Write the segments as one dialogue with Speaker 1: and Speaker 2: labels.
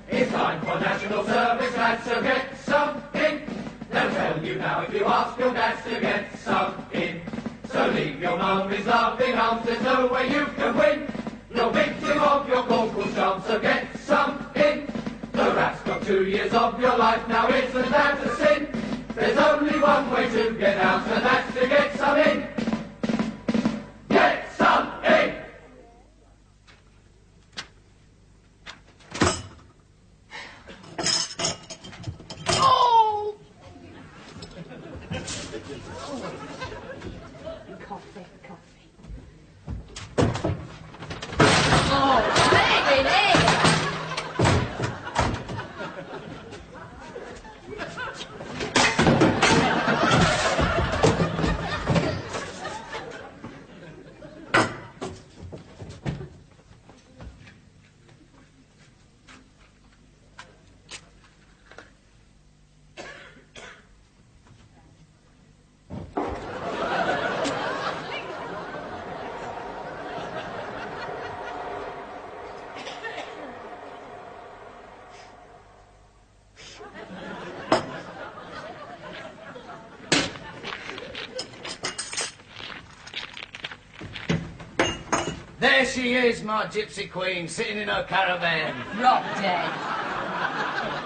Speaker 1: It's time for national service, lads, so get some in. They'll tell you now if you ask your dads to get some in. So leave your mummies laughing arms, there's no way you can win. You're victim of your corporal's charm, so get some in. The rat's got 2 years of your life, now isn't that a sin? There's only one way to get out, and that's to get some in. Get some in!
Speaker 2: Oh! Coffee. Oh, baby!
Speaker 3: There she is, my gypsy queen, sitting in her caravan.
Speaker 2: Drop dead.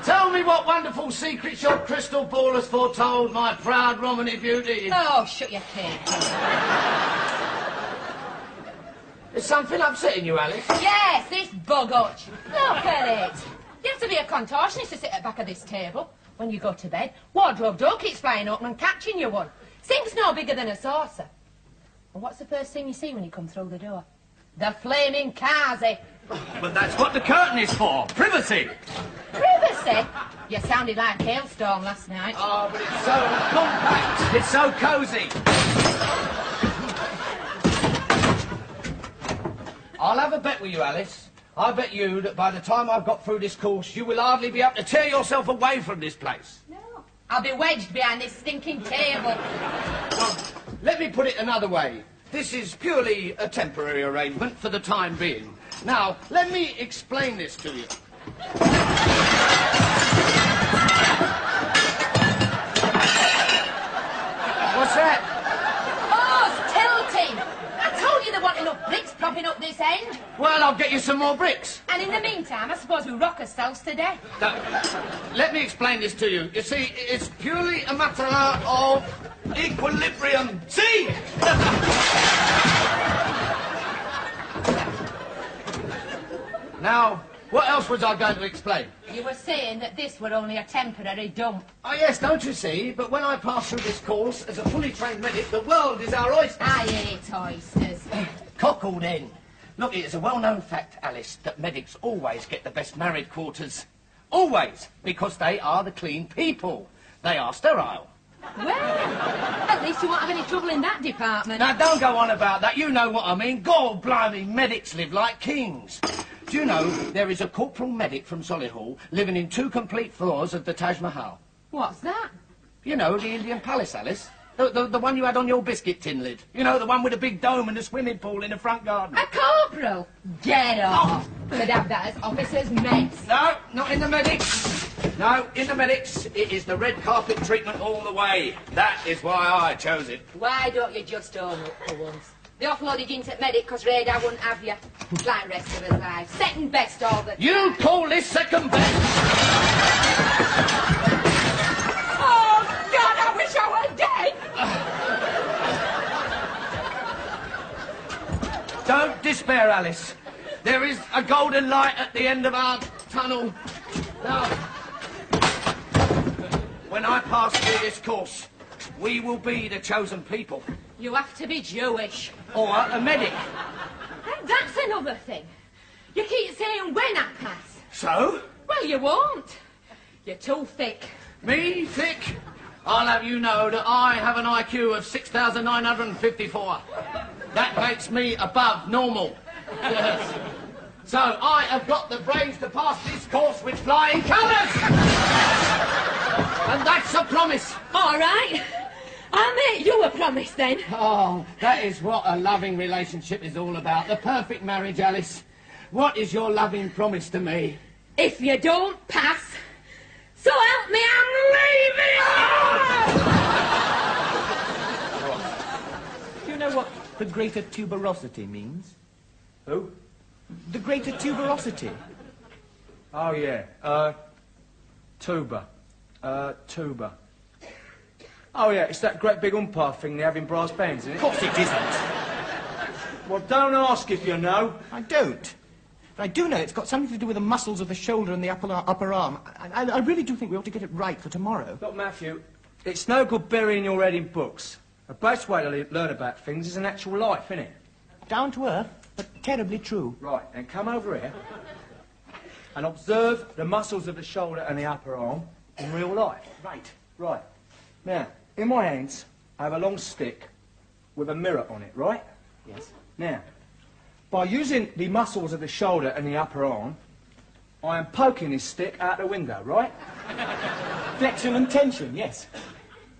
Speaker 3: Tell me what wonderful secrets your crystal ball has foretold, my proud Romany beauty.
Speaker 2: Oh, shut your teeth.
Speaker 3: Is something upsetting you, Alice?
Speaker 2: Yes, this bugotch. Look at it. You have to be a contortionist to sit at the back of this table. When you go to bed, wardrobe door keeps flying open and catching you one. Sink's no bigger than a saucer. And what's the first thing you see when you come through the door? The flaming Kazi.
Speaker 3: But that's what the curtain is for, privacy.
Speaker 2: Privacy? You sounded like Hailstorm last night.
Speaker 3: Oh, but it's so compact, it's so cosy. I'll have a bet with you, Alice. I bet you that by the time I've got through this course, you will hardly be able to tear yourself away from this place.
Speaker 2: No. I'll be wedged behind this stinking table.
Speaker 3: Well, let me put it another way. This is purely a temporary arrangement for the time being. Now, let me explain this to you. What's that?
Speaker 2: Oh, it's tilting. I told you there weren't enough bricks propping up this end.
Speaker 3: Well, I'll get you some more bricks.
Speaker 2: And in the meantime, I suppose we rock ourselves to death.
Speaker 3: Now, let me explain this to you. You see, it's purely a matter of equilibrium. See? Now, what else was I going to explain?
Speaker 2: You were saying that this were only a temporary dump.
Speaker 3: Oh, yes, don't you see? But when I pass through this course as a fully trained medic, the world is our oyster.
Speaker 2: I hate oysters.
Speaker 3: Cockle, then. Look, it's a well-known fact, Alice, that medics always get the best married quarters. Always, because they are the clean people. They are sterile.
Speaker 2: Well, at least you won't have any trouble in that department.
Speaker 3: Now, don't go on about that. You know what I mean. God blimey, medics live like kings. Do you know there is a corporal medic from Solihull living in 2 complete floors of the Taj Mahal?
Speaker 2: What's that?
Speaker 3: You know, the Indian Palace, Alice. The one you had on your biscuit tin lid. You know, the one with a big dome and a swimming pool in the front garden.
Speaker 2: A corporal? Get off. Could have that as officers' mates.
Speaker 3: No, not in the medics. No, in the medics, it is the red carpet treatment all the way. That is why I chose it.
Speaker 2: Why don't you just own up for once? They offloaded you into medic because radar wouldn't have you. Like the rest of us lives. Second best all the time.
Speaker 3: You call this second best?
Speaker 2: Oh, God, I wish I were dead!
Speaker 3: Don't despair, Alice. There is a golden light at the end of our tunnel. Now, when I pass through this course, we will be the chosen people.
Speaker 2: You have to be Jewish.
Speaker 3: Or a medic.
Speaker 2: And that's another thing. You keep saying when I pass.
Speaker 3: So?
Speaker 2: Well, you won't. You're too thick.
Speaker 3: Me, thick? I'll have you know that I have an IQ of 6,954. That makes me above normal. Yes. So I have got the brains to pass this course with flying colours! And that's a promise.
Speaker 2: All right. I'll make you a promise then.
Speaker 3: Oh, that is what a loving relationship is all about. The perfect marriage, Alice. What is your loving promise to me?
Speaker 2: If you don't pass, so help me, I'm leaving!
Speaker 4: Do you know what the greater tuberosity means?
Speaker 5: Who?
Speaker 4: The greater tuberosity.
Speaker 5: Oh, yeah. Tuba. Tuba. Oh, yeah, it's that great big umpire thing they have in brass bands, isn't it?
Speaker 4: Of course it isn't.
Speaker 5: Well, don't ask if you know.
Speaker 4: I don't. But I do know it's got something to do with the muscles of the shoulder and the upper arm. I really do think we ought to get it right for tomorrow.
Speaker 5: Look, Matthew, it's no good burying your head in books. The best way to learn about things is an actual life, isn't it?
Speaker 4: Down to earth, but terribly true.
Speaker 5: Right, then come over here and observe the muscles of the shoulder and the upper arm in real life.
Speaker 4: Right.
Speaker 5: Right. Now, in my hands, I have a long stick with a mirror on it, right?
Speaker 4: Yes.
Speaker 5: Now, by using the muscles of the shoulder and the upper arm, I am poking this stick out the window, right?
Speaker 4: Flexion and tension, yes.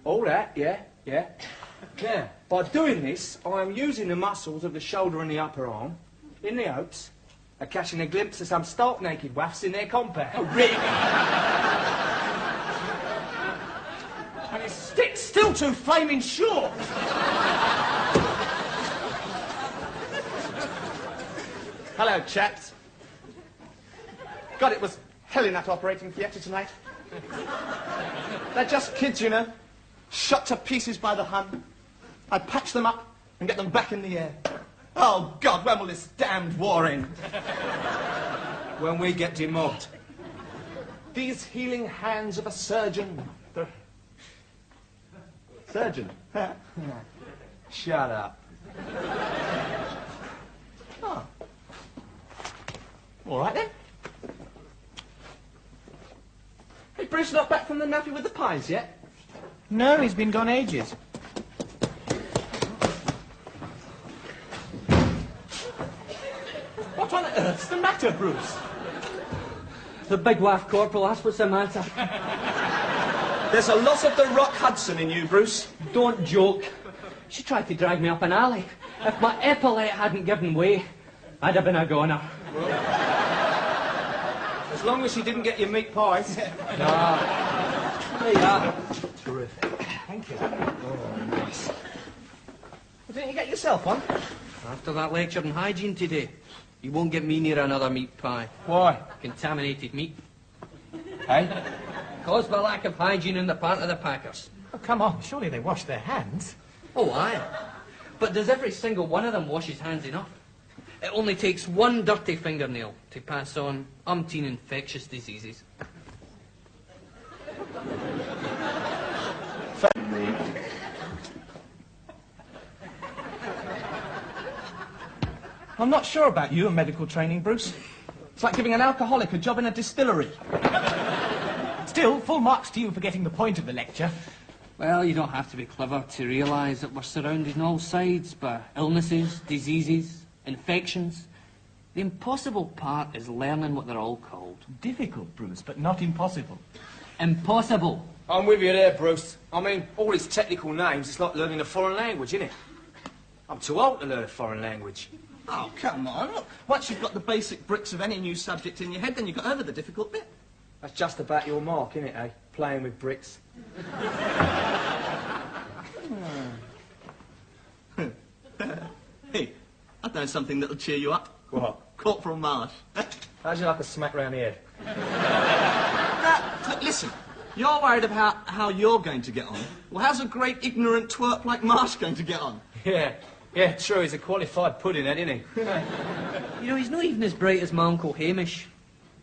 Speaker 5: All that, yeah. Now, by doing this, I am using the muscles of the shoulder and the upper arm in the hopes of catching a glimpse of some stark naked waifs in their compound.
Speaker 4: Oh, really?
Speaker 5: And it's
Speaker 4: Stick's still too flaming short.
Speaker 6: Hello, chaps. God, it was hell in that operating theatre tonight. They're just kids, you know. Shot to pieces by the Hun. I'd patch them up and get them back in the air. Oh, God, when will this damned war end?
Speaker 5: when we get demobbed.
Speaker 6: These healing hands of a surgeon. Surgeon?
Speaker 5: Shut up.
Speaker 6: Oh. All right, then. Hey, Bruce not back from the nappy with the pies yet?
Speaker 4: No, he's been gone ages.
Speaker 6: What on earth's the matter, Bruce?
Speaker 7: The big waff corporal, that's what's the matter.
Speaker 6: There's a lot of the Rock Hudson in you, Bruce.
Speaker 7: Don't joke. She tried to drag me up an alley. If my epaulette hadn't given way, I'd have been a goner.
Speaker 5: As long as she didn't get your meat pies.
Speaker 7: There you are.
Speaker 6: Terrific. Thank you. Oh, nice. Well, didn't you get yourself one?
Speaker 7: After that lecture on hygiene today, you won't get me near another meat pie.
Speaker 5: Why?
Speaker 7: Contaminated meat.
Speaker 5: Hey?
Speaker 7: Caused by lack of hygiene on the part of the packers.
Speaker 4: Oh, come on, surely they wash their hands.
Speaker 7: Oh, aye. But does every single one of them wash his hands enough? It only takes one dirty fingernail to pass on umpteen infectious diseases.
Speaker 6: I'm not sure about you and medical training, Bruce. It's like giving an alcoholic a job in a distillery.
Speaker 4: Still, full marks to you for getting the point of the lecture.
Speaker 7: Well, you don't have to be clever to realise that we're surrounded on all sides by illnesses, diseases, infections. The impossible part is learning what they're all called.
Speaker 4: Difficult, Bruce, but not impossible.
Speaker 7: Impossible.
Speaker 5: I'm with you there, Bruce. I mean, all these technical names, it's like learning a foreign language, isn't it? I'm too old to learn a foreign language.
Speaker 6: Oh, come on. Look, once you've got the basic bricks of any new subject in your head, then you've got over the difficult bit.
Speaker 5: That's just about your mark, isn't it, eh? Playing with bricks.
Speaker 6: Hey, I've done something that'll cheer you up.
Speaker 5: What?
Speaker 6: Corporal Marsh.
Speaker 5: How'd you like a smack round the head?
Speaker 6: Look, listen, you're worried about how you're going to get on. Well, how's a great ignorant twerp like Marsh going to get on?
Speaker 5: Yeah, true, he's a qualified puddinghead, isn't he?
Speaker 7: You know, he's not even as bright as my Uncle Hamish.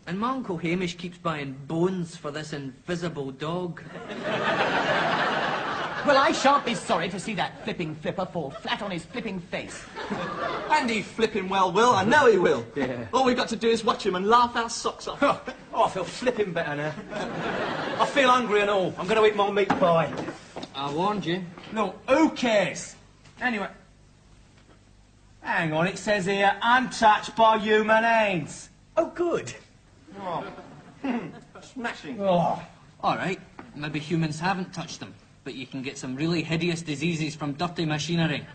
Speaker 7: And my Uncle Hamish keeps buying bones for this invisible dog.
Speaker 4: Well, I shan't be sorry to see that flipping flipper fall flat on his flipping face.
Speaker 6: And he flipping well will, I know he will.
Speaker 5: Yeah.
Speaker 6: All we've got to do is watch him and laugh our socks off.
Speaker 5: Oh, I feel flipping better now. I feel hungry and all. I'm going to eat my meat pie.
Speaker 7: I warned you.
Speaker 5: No, who cares? Anyway, hang on, it says here, untouched by human hands.
Speaker 4: Oh, good.
Speaker 6: Oh. Smashing.
Speaker 5: Oh.
Speaker 7: All right, maybe humans haven't touched them. but you can get some really hideous diseases from dirty machinery.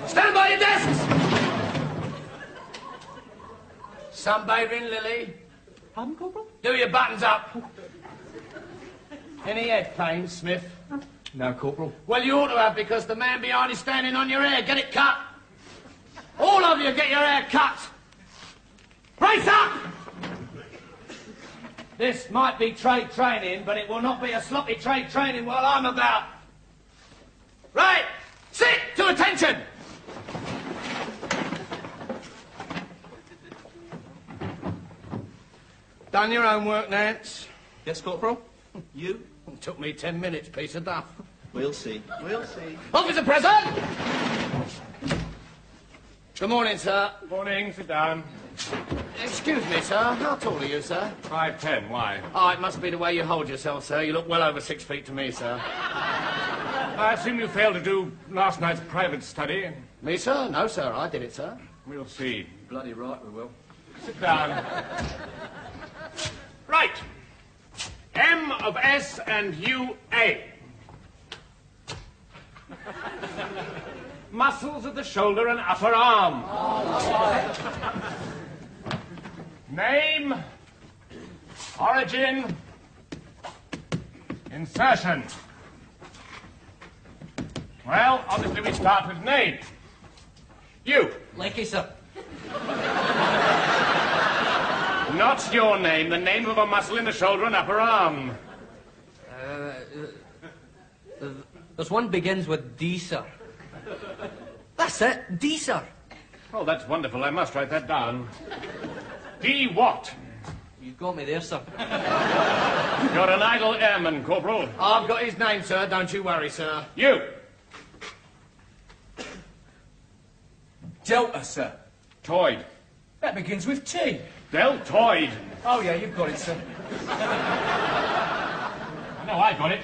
Speaker 3: Stand by your desks! Sunbathing, Lily?
Speaker 4: Pardon, Corporal?
Speaker 3: Do your buttons up. Any head pains, Smith?
Speaker 5: No, Corporal.
Speaker 3: Well, you ought to have, because the man behind is standing on your hair. Get it cut. All of you get your hair cut. Brace up! This might be trade training, but it will not be a sloppy trade training while I'm about. Right! Sit! To attention! Done your homework, Nance?
Speaker 6: Yes, Corporal? You?
Speaker 3: It took me 10 minutes, piece of duff.
Speaker 6: We'll see. We'll see.
Speaker 3: Officer present! Good morning, sir.
Speaker 8: Morning, sit down.
Speaker 3: Excuse me, sir. How tall are you, sir?
Speaker 8: 5'10", why?
Speaker 3: Oh, it must be the way you hold yourself, sir. You look well over 6 feet to me, sir.
Speaker 8: I assume you failed to do last night's private study.
Speaker 3: Me, sir? No, sir. I did it, sir.
Speaker 8: We'll see.
Speaker 3: Bloody right we will.
Speaker 8: Sit down. Right. M of S and U A. Muscles of the shoulder and upper arm. Name, origin, insertion. Well, obviously we start with name. You.
Speaker 7: Lecky, sir.
Speaker 8: Not your name, the name of a muscle in the shoulder and upper arm.
Speaker 7: There's one begins with D, sir. That's it, D, sir.
Speaker 8: Oh, that's wonderful. I must write that down. D what?
Speaker 7: You got me there, sir.
Speaker 8: You're an idle airman, Corporal.
Speaker 3: I've got his name, sir. Don't you worry, sir.
Speaker 8: You.
Speaker 5: Delta, sir.
Speaker 8: Toyd.
Speaker 5: That begins with T.
Speaker 8: Deltoid.
Speaker 5: Oh, yeah, you've got it, sir.
Speaker 8: No, I got it.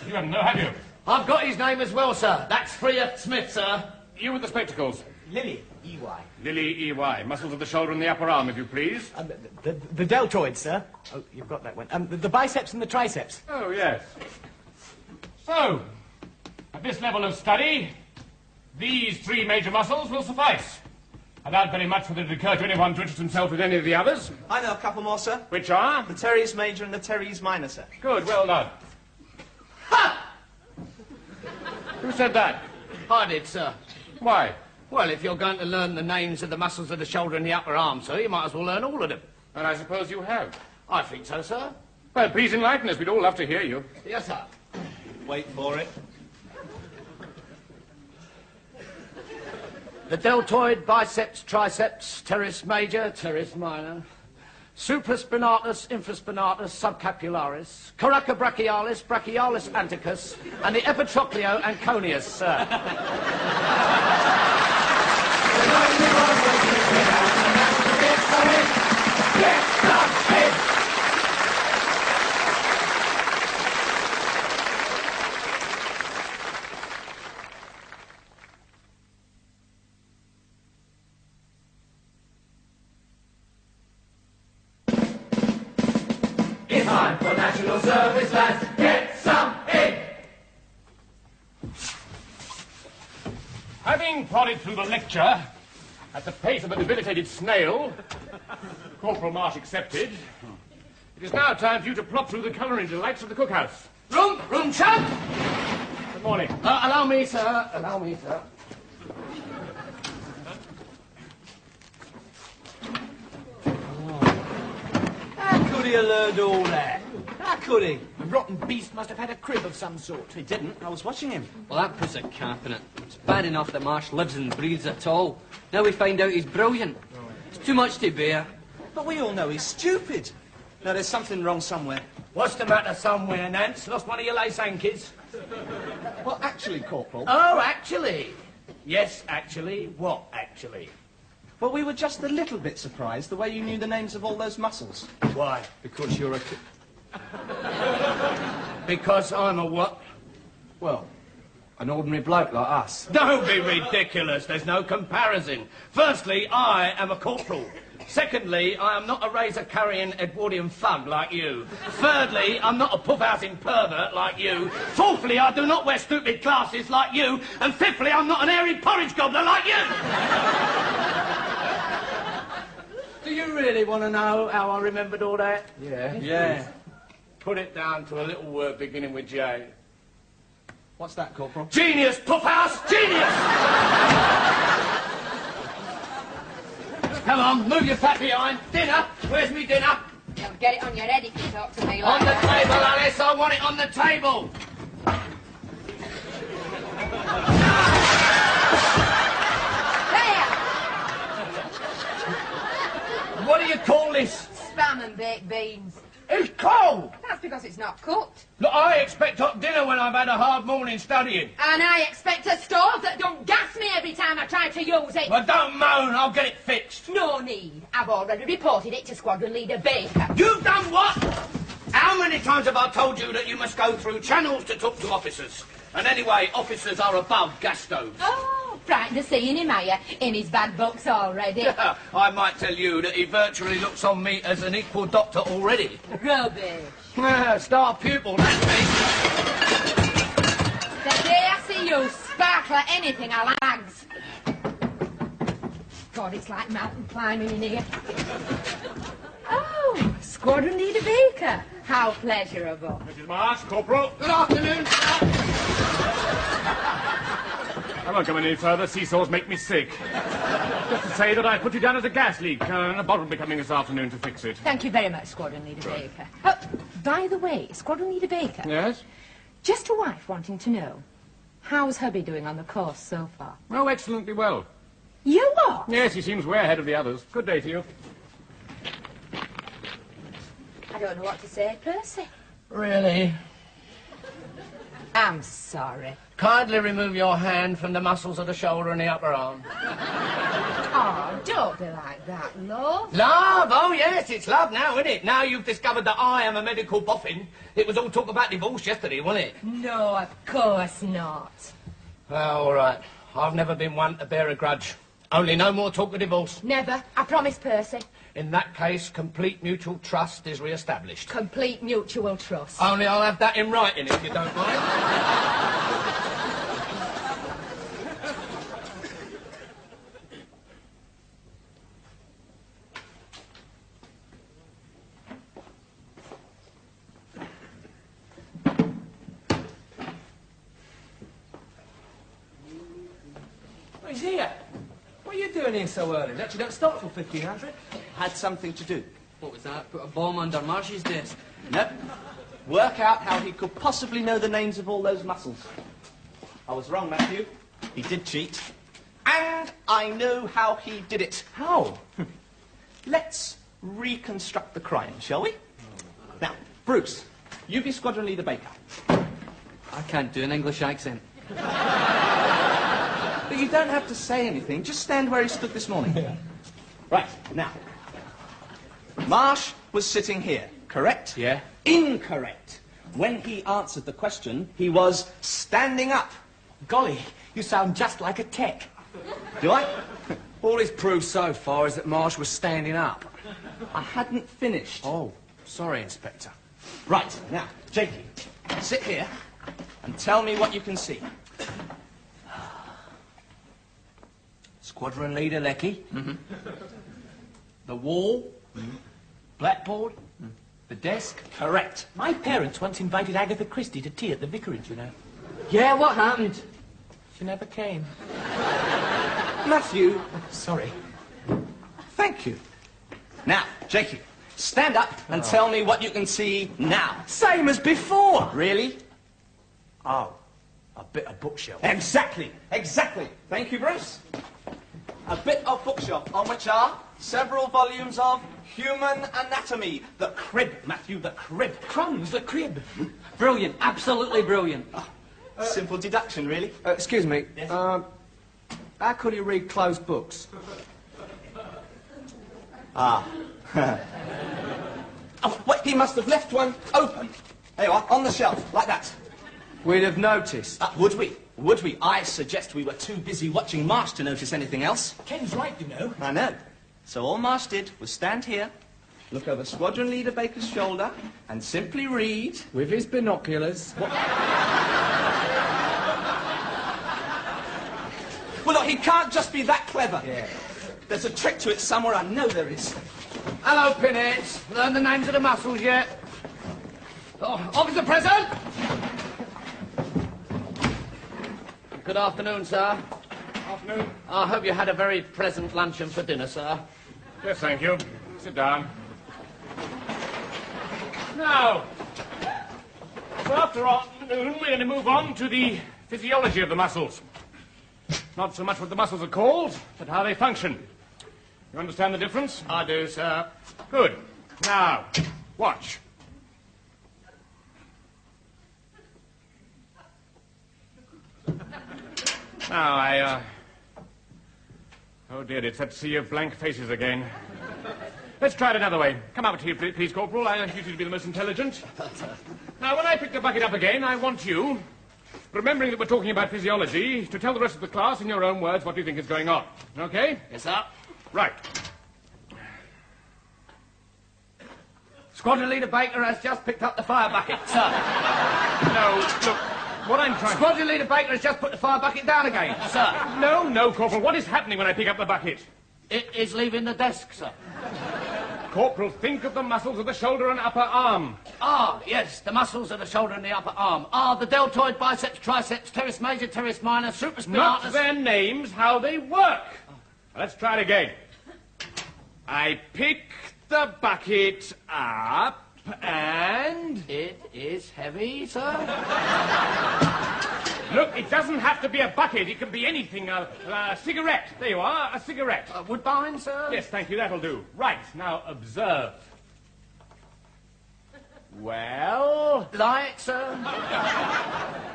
Speaker 8: You haven't, no, have you?
Speaker 3: I've got his name as well, sir. That's Freya Smith, sir.
Speaker 8: You with the spectacles.
Speaker 4: Lily, E.Y.
Speaker 8: Lily E.Y. Muscles of the shoulder and the upper arm, if you please.
Speaker 4: The deltoid, sir. Oh, you've got that one. The biceps and the triceps.
Speaker 8: Oh, yes. So, at this level of study, these 3 major muscles will suffice. I doubt very much whether it occurred to anyone to interest himself with any of the others.
Speaker 6: I know a couple more, sir.
Speaker 8: Which are?
Speaker 6: The teres major and the teres minor, sir.
Speaker 8: Good, well done.
Speaker 3: Ha!
Speaker 8: Who said that?
Speaker 3: I did, sir.
Speaker 8: Why?
Speaker 3: Well, if you're going to learn the names of the muscles of the shoulder and the upper arm, sir, you might as well learn all of them.
Speaker 8: And I suppose you have.
Speaker 3: I think so, sir.
Speaker 8: Well, please enlighten us. We'd all love to hear you.
Speaker 3: Yes, sir.
Speaker 6: Wait for it.
Speaker 3: The deltoid, biceps, triceps, teres major, teres minor, supraspinatus, infraspinatus, subcapularis, coraca brachialis, brachialis anticus, and the epitrocleo anconius, sir.
Speaker 1: It's time for national service, lads. Get some in.
Speaker 8: Having plodded through the lecture at the pace of a debilitated snail, Corporal Marsh accepted, it is now time for you to plop through the culinary delights of the cookhouse.
Speaker 3: Room, chum!
Speaker 8: Good morning.
Speaker 3: Allow me, sir. Allow me, sir.
Speaker 5: How could he have learned all that? How could he?
Speaker 4: The rotten beast must have had a crib of some sort.
Speaker 6: He didn't. I was watching him.
Speaker 7: Well, that puts a cap in it. It's bad enough that Marsh lives and breathes at all. Now we find out he's brilliant. It's too much to bear.
Speaker 6: But we all know he's stupid. No, there's something wrong somewhere.
Speaker 3: What's the matter somewhere, Nance? Lost one of your lace kids?
Speaker 6: Well, actually, Corporal...
Speaker 3: Oh, actually? Yes, actually. What, actually?
Speaker 6: Well, we were just a little bit surprised the way you knew the names of all those muscles.
Speaker 3: Why?
Speaker 6: Because you're a...
Speaker 3: Because I'm a what?
Speaker 6: Well,
Speaker 5: An ordinary bloke like us.
Speaker 3: Don't be ridiculous. There's no comparison. Firstly, I am a corporal. Secondly, I am not a razor-carrying Edwardian thug like you. Thirdly, I'm not a puff-housing pervert like you. Fourthly, I do not wear stupid glasses like you. And fifthly, I'm not an airy porridge gobbler like you.
Speaker 5: Do you really want to know how I remembered all that?
Speaker 3: Yeah?
Speaker 5: Yeah.
Speaker 3: Put it down to a little word beginning with J.
Speaker 5: What's that, Corporal?
Speaker 3: Genius, puff-house, genius! Come on, move your fat behind. Dinner? Where's me dinner?
Speaker 2: Don't get it on your head if you talk to me
Speaker 3: On
Speaker 2: like
Speaker 3: the
Speaker 2: that.
Speaker 3: table, Alice. I want it on the table.
Speaker 2: There!
Speaker 3: What do you call this?
Speaker 2: Spam and baked beans.
Speaker 3: It's cold.
Speaker 2: That's because it's not cooked.
Speaker 3: Look, I expect hot dinner when I've had a hard morning studying.
Speaker 2: And I expect a stove that don't gas me every time I try to use it.
Speaker 3: Well, don't moan. I'll get it fixed.
Speaker 2: No need. I've already reported it to Squadron Leader Baker.
Speaker 3: You've done what? How many times have I told you that you must go through channels to talk to officers? And anyway, officers are above gas stoves.
Speaker 2: Oh, frightened of seeing him, are you? In his bad books already.
Speaker 3: I might tell you that he virtually looks on me as an equal doctor already.
Speaker 2: Rubbish.
Speaker 3: Star pupil, that's me.
Speaker 2: The day I see you sparkle at anything, I'll lags. God, it's like mountain climbing in here. Oh, Squadron Leader Baker. How pleasurable.
Speaker 8: Mrs. Marsh, Corporal.
Speaker 3: Good afternoon, sir.
Speaker 8: I won't come any further. Seesaws make me sick. Just to say that I put you down as a gas leak, and a bot will be coming this afternoon to fix it.
Speaker 2: Thank you very much, Squadron Leader Baker. Oh, by the way, Squadron Leader Baker.
Speaker 8: Yes?
Speaker 2: Just a wife wanting to know, how's hubby doing on the course so far?
Speaker 8: Oh, excellently well.
Speaker 2: You are?
Speaker 8: Yes, he seems way ahead of the others. Good day to you.
Speaker 2: I don't know what to say, Percy.
Speaker 3: Really?
Speaker 2: I'm sorry.
Speaker 3: Kindly remove your hand from the muscles of the shoulder and the upper arm.
Speaker 2: Oh, don't be like that, love.
Speaker 3: Love? Oh, yes, it's love now, isn't it? Now you've discovered that I am a medical boffin. It was all talk about divorce yesterday, wasn't it?
Speaker 2: No, of course not.
Speaker 3: Well, all right. I've never been one to bear a grudge. Only no more talk of divorce.
Speaker 2: Never. I promise, Percy.
Speaker 3: In that case, complete mutual trust is re-established.
Speaker 2: Complete mutual trust.
Speaker 3: Only I'll have that in writing, if you don't mind.
Speaker 5: Oh, he's here. What are you doing here so early? You don't start till 1500.
Speaker 6: Had something to do.
Speaker 7: What was that? Put a bomb under Marsh's desk.
Speaker 6: Nope. Work out how he could possibly know the names of all those muscles. I was wrong, Matthew. He did cheat. And I know how he did it.
Speaker 5: How?
Speaker 6: Let's reconstruct the crime, shall we? Now, Bruce, you be Squadron Leader Baker.
Speaker 7: I can't do an English accent.
Speaker 6: But you don't have to say anything. Just stand where he stood this morning. Right, now. Marsh was sitting here, correct?
Speaker 5: Yeah.
Speaker 6: Incorrect. When he answered the question, he was standing up.
Speaker 5: Golly, you sound just like a tech.
Speaker 6: Do I?
Speaker 5: All he's proved so far is that Marsh was standing up.
Speaker 6: I hadn't finished.
Speaker 5: Oh, sorry, Inspector.
Speaker 6: Right, now, Jakey, sit here and tell me what you can see.
Speaker 5: Squadron Leader Lecky. The wall. Blackboard. The desk.
Speaker 6: Correct.
Speaker 4: My parents once invited Agatha Christie to tea at the vicarage, you know.
Speaker 7: Yeah, what happened?
Speaker 4: She never came.
Speaker 6: Matthew,
Speaker 4: Sorry.
Speaker 6: thank you. Now, Jakey, stand up and tell me what you can see now.
Speaker 5: Same as before.
Speaker 6: Really?
Speaker 5: Oh, a bit of bookshelf.
Speaker 6: Exactly, exactly. Thank you, Bruce. A bit of bookshelf on which are several volumes of Human Anatomy. The crib, Matthew, the crib.
Speaker 4: Crumbs, the crib.
Speaker 7: Brilliant, absolutely brilliant.
Speaker 6: Simple deduction, really.
Speaker 5: Excuse me. How could you read closed books?
Speaker 6: Oh, wait, he must have left one open. There you are, on the shelf, like that.
Speaker 5: We'd have noticed.
Speaker 6: Would we? Would we? I suggest we were too busy watching Marsh to notice anything else.
Speaker 4: Ken's right, you know.
Speaker 6: I know. So all Marsh did was stand here, look over Squadron Leader Baker's shoulder, and simply read...
Speaker 5: With his binoculars.
Speaker 6: Well, look, he can't just be that clever.
Speaker 5: Yeah.
Speaker 6: There's a trick to it somewhere, I know there is.
Speaker 3: Hello, Pinheads. Learn the names of the muscles yet? Oh, officer present! Good afternoon, sir.
Speaker 8: Afternoon.
Speaker 3: I hope you had a very pleasant luncheon for dinner, sir.
Speaker 8: Yes, thank you. Sit down. Now, this afternoon we're going to move on to the physiology of the muscles. Not so much what the muscles are called, but how they function. You understand the difference?
Speaker 3: I do, sir.
Speaker 8: Good. Now, watch. Now, oh, dear, it's that sea of blank faces again. Let's try it another way. Come up here, please, Corporal. I want you to be the most intelligent. Now, when I pick the bucket up again, I want you, remembering that we're talking about physiology, to tell the rest of the class in your own words what you think is going on. Okay?
Speaker 3: Yes, sir.
Speaker 8: Right.
Speaker 3: Squadron Leader Baker has just picked up the fire bucket, sir.
Speaker 8: No, look, what I'm trying...
Speaker 3: Squadron Leader Baker has just put the fire bucket down again, sir.
Speaker 8: No, Corporal, what is happening when I pick up the bucket?
Speaker 3: It is leaving the desk, sir.
Speaker 8: Corporal, think of the muscles of the shoulder and upper arm.
Speaker 3: Ah, yes, the muscles of the shoulder and the upper arm are the deltoid, biceps, triceps, teres major, teres minor, supraspinatus...
Speaker 8: Not their names, how they work. Let's try it again. I pick the bucket up and...
Speaker 3: It is heavy, sir.
Speaker 8: Look, it doesn't have to be a bucket. It can be anything. A cigarette. There you are, a cigarette.
Speaker 3: Woodbine, sir?
Speaker 8: Yes, thank you, that'll do. Right, now observe. Well...
Speaker 3: Light, sir?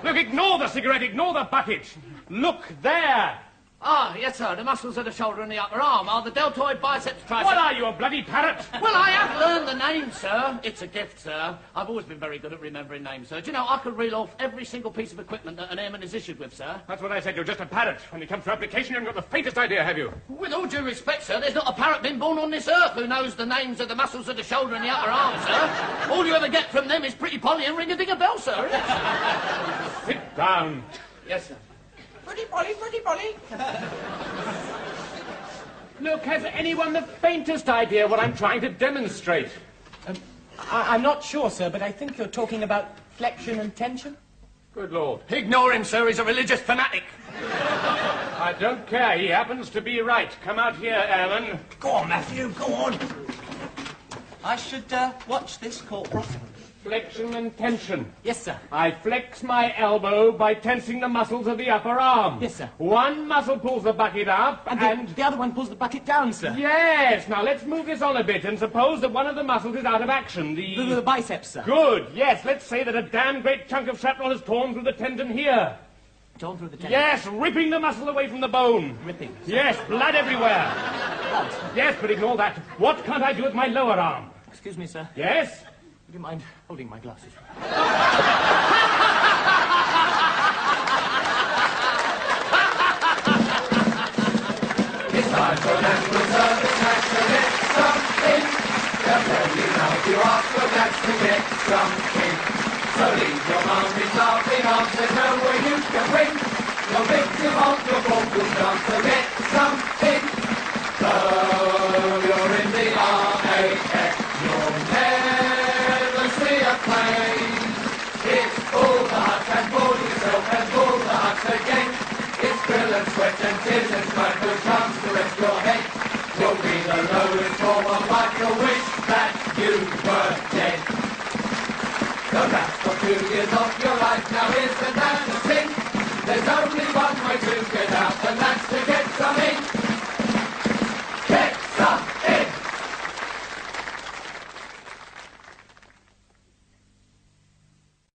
Speaker 8: Look, ignore the cigarette, ignore the bucket. Look there.
Speaker 3: Ah, yes, sir. The muscles of the shoulder and the upper arm are the deltoid, biceps, triceps...
Speaker 8: What are you, a bloody parrot?
Speaker 3: Well, I have learned the names, sir. It's a gift, sir. I've always been very good at remembering names, sir. Do you know, I could reel off every single piece of equipment that an airman is issued with, sir.
Speaker 8: That's what I said. You're just a parrot. When it comes to application, you haven't got the faintest idea, have you?
Speaker 3: With all due respect, sir, there's not a parrot been born on this earth who knows the names of the muscles of the shoulder and the upper arm, sir. All you ever get from them is Pretty Polly and Ring-a-Ding-a-Bell, sir.
Speaker 8: Sit down.
Speaker 3: Yes, sir.
Speaker 4: Pretty Polly, Pretty Polly.
Speaker 8: Look, has anyone the faintest idea what I'm trying to demonstrate?
Speaker 4: I'm not sure, sir, but I think you're talking about flexion and tension.
Speaker 8: Good Lord.
Speaker 3: Ignore him, sir. He's a religious fanatic.
Speaker 8: I don't care. He happens to be right. Come out here, Alan.
Speaker 4: Go on, Matthew, go on.
Speaker 6: I should watch this, Corporal.
Speaker 8: Flexion and tension.
Speaker 4: Yes, sir.
Speaker 8: I flex my elbow by tensing the muscles of the upper arm.
Speaker 4: Yes, sir.
Speaker 8: One muscle pulls the bucket up
Speaker 4: And the other one pulls the bucket down, sir.
Speaker 8: Yes, now let's move this on a bit and suppose that one of the muscles is out of action.
Speaker 4: The biceps, sir.
Speaker 8: Good, yes, let's say that a damn great chunk of shrapnel has torn through the tendon here.
Speaker 4: Torn through the tendon.
Speaker 8: Yes, ripping the muscle away from the bone.
Speaker 4: Ripping.
Speaker 8: Yes, blood everywhere.
Speaker 4: Blood.
Speaker 8: Yes, but ignore that. What can't I do with my lower arm?
Speaker 4: Excuse me, sir.
Speaker 8: Yes?
Speaker 4: Would you mind holding my glasses?
Speaker 1: It's time for National Service, that's to get something. They'll tell you now if you ask, well, that's to get something. So leave your mummies laughing arms, there's no way you can win. Your victim of your vocals dance to get something. Though you're in the RAF, you'll never see a plane. It's pull the huts and pull yourself and pull the huts again. It's thrill and sweat and tears and smoke that comes to rest your head. You'll be the lowest form of life, you'll wish that you were dead. So that's for 2 years off your